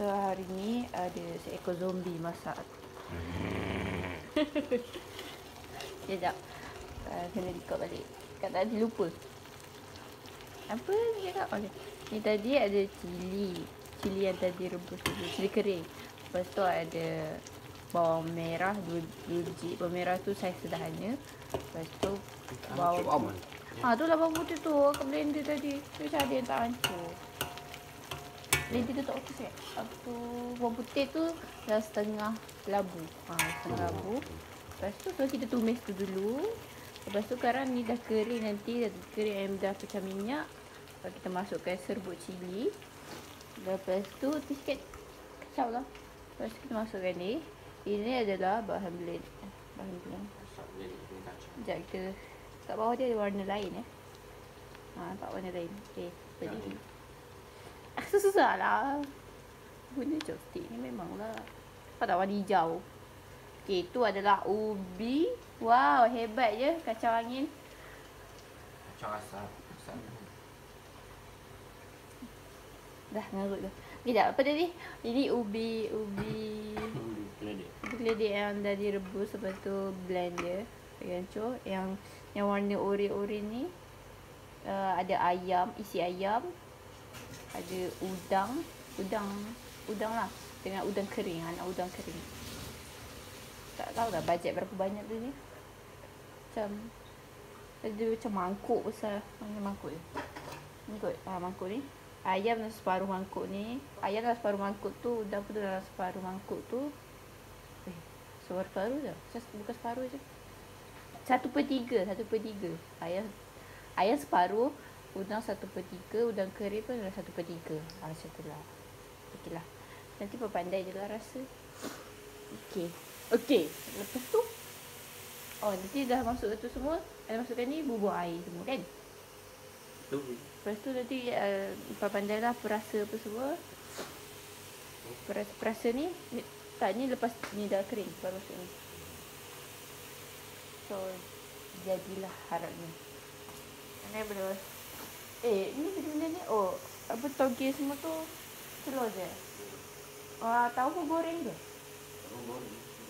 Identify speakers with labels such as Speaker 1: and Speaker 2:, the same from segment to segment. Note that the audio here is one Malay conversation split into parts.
Speaker 1: So hari ni ada seekor zombie masak. Sekejap. Kena record balik. Kat tadi lupa. Apa ni cakap? Okay. Ni tadi ada cili. Cili yang tadi rebus dulu. Cili kering. Lepas tu ada bawang merah 2 biji. Bawang merah tu saiz sederhana. Lepas tu bawang tu lah bawang putih tu kat blender tadi. Tu macam ada yang tak hancur. Blender tu tak okey sikit. Lepas tu bawang putih tu dah setengah labu. Setengah labu. Lepas tu kita tumis tu dulu. Lepas tu sekarang ni dah kering nanti. Dah kering ayam dah pecah minyak. Lepas kita masukkan serbuk cili. Lepas tu sikit kacau lah. Lepas tu kita masukkan ni. Ini adalah bahan blend. Sekejap kita. Kat bawah dia ada warna lain nampak warna lain. Okay, beli. Susah lah. Guna chopstick ni memanglah. Apa tak warna hijau. Okay, tu adalah ubi. Wow, hebat je kacau angin.
Speaker 2: Kacau asap.
Speaker 1: Dah ngarut dah. Sekejap, apa tadi? Ini ubi keledek yang dah direbus. Lepas tu blend dia bagi hancur. Yang warna oranye ni ada ayam, isi ayam. Ada udang lah. Dengan udang kering, anak udang kering. Tak tahu dah bajet berapa banyak tu ni. Ada macam mangkuk besar. Mana mangkuk ni? Mangkuk ni. Ayam dalam separuh mangkuk ni. Ayam dalam separuh mangkuk tu. Udang pun dalam separuh mangkuk tu. Separuh je. Bukan separuh je. 1/3. Ayam separuh. Udang 1/3. Udang kering pun dalam 1/3. Macam tu lah. Okey lah. Nanti pandai je lah rasa. Okey. Lepas tu. Nanti dah masuk tu semua. Ada masukkan ni bubur air semua kan? Lepas tu nanti pandai-pandailah perasa apa semua. Perasa ni. Tak, ni lepas ni dah kering baru masuk ni. So jadilah harapnya. Ini boleh. Ni benda ni. Apa toge semua tu telur je. Tahu goreng je.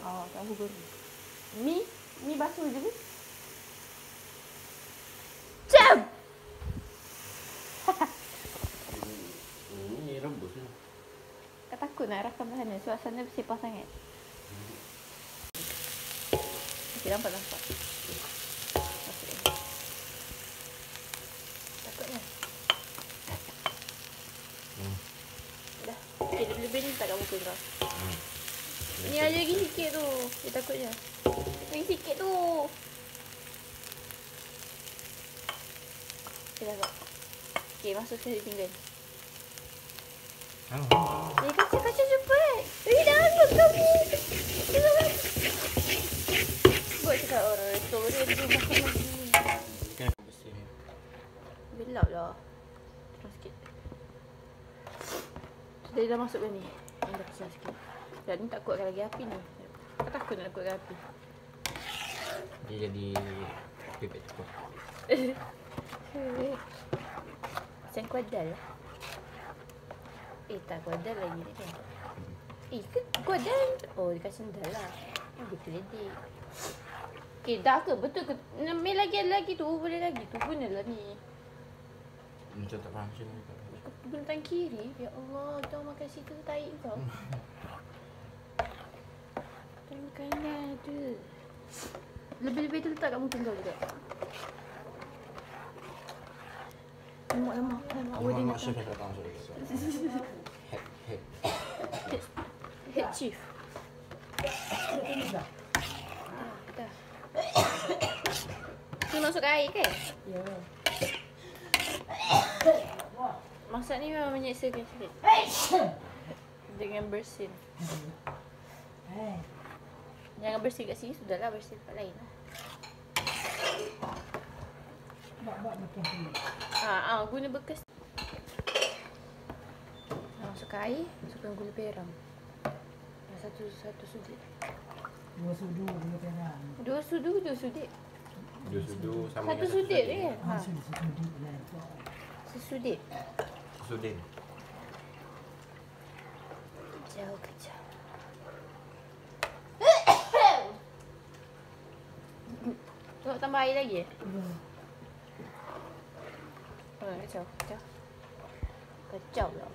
Speaker 1: Tahu goreng. Mi basuh je ke? Jam.
Speaker 2: Ini rebus ni.
Speaker 1: Tak takut nak rakam sana sebab sana bersepah sangat. Okey, nampak. Takutnya. Dah. Okey, lebih-lebih ni tak ada muka kau. Ni ada lagi sikit tu. Dia takutnya. Lagi sikit tu. Okey dah kak. Okey, masuk sekali tinggal. Kaca cepat. Dah angkat kami. Buat cakap orang story dia makan lagi.
Speaker 2: Kena bersih.
Speaker 1: Belap lah. Terus sikit. Dia dah masuk ke ni. Ni dah besar sikit. Dan ni tak kuatkan lagi api ni. Tak takut nak kuatkan api.
Speaker 2: Dia jadi pipet cepat.
Speaker 1: Macam kuadal lah. Tak kuadal lagi ni kan. Kuadal. Dekat sendal lah. Betul ledik. Dah ke? Betul ke? Main lagi tu. Boleh lagi tu. Gunalah ni.
Speaker 2: Macam tak faham macam ni.
Speaker 1: Guna tangan kiri. Ya Allah. Jangan makan situ taik kau. Tangan kanan tu. Lebih-lebih tu letak kat muka kau juga. Lemak.
Speaker 2: Lemak chef dah datang.
Speaker 1: Head chief. Dah. Ni masuk air kan? Ya. Masak ni memang menyeksakan sikit. Dengan bersin. Jangan bersih kat sini, sudahlah bersih tempat lain lah. Guna bekas. Masukkan air, masukkan gula perang. Satu sudik.
Speaker 3: 2 sudu gula perang.
Speaker 1: 2 sudu sama. Satu sudik dia kan? Sesudik.
Speaker 2: Sudin.
Speaker 1: Kacau, kacau. Tengok tambah air lagi?
Speaker 3: Ya.
Speaker 1: Kacau, kacau. Kacau lah.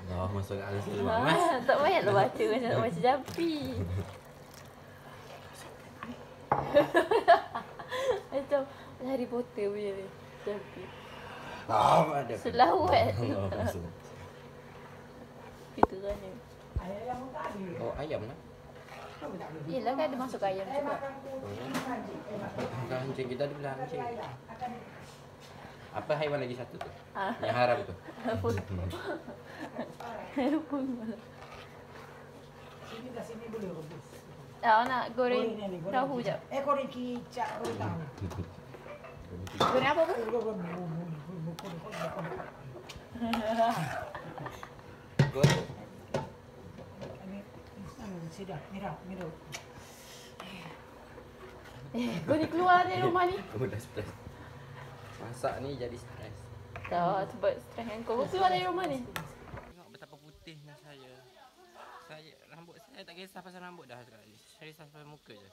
Speaker 2: Allah, masuk kat alas dulu. Mas.
Speaker 1: Tak payahlah baca macam jampi. Macam Harry Potter punya ni. Jampi.
Speaker 2: Ada.
Speaker 1: Selawat.
Speaker 2: Allah, masuk.
Speaker 1: Itu kan ni.
Speaker 3: Ayah yang tak ada.
Speaker 2: Oh, ayam lah.
Speaker 3: Kenapa tak ada?
Speaker 1: Yelah kan ada masuk ayam juga.
Speaker 3: Makan kucing anjing.
Speaker 2: Bukan anjing, kita ada belah anjing.
Speaker 3: Akan
Speaker 2: Apa haiwan lagi satu tu?
Speaker 1: Ah.
Speaker 2: Yang haram tu.
Speaker 3: sini dah sini boleh rebus.
Speaker 1: Tak nak goreng
Speaker 3: Goreng ni, goreng
Speaker 1: tahu
Speaker 3: kicap.
Speaker 1: jap.
Speaker 3: Goreng kicap, goreng tahu.
Speaker 1: Goreng apa pun?
Speaker 2: Goreng.
Speaker 3: Sedap, merah.
Speaker 1: Kau ni keluar dari rumah ni.
Speaker 2: Kamu dah stres. Masak ni jadi stres.
Speaker 1: Tak, sebab stres kan kau. Kau keluar dari rumah ni.
Speaker 2: Tengok betapa putihnya saya. Rambut saya tak kisah pasal rambut dah sekarang ni. Saya kisah pasal muka je.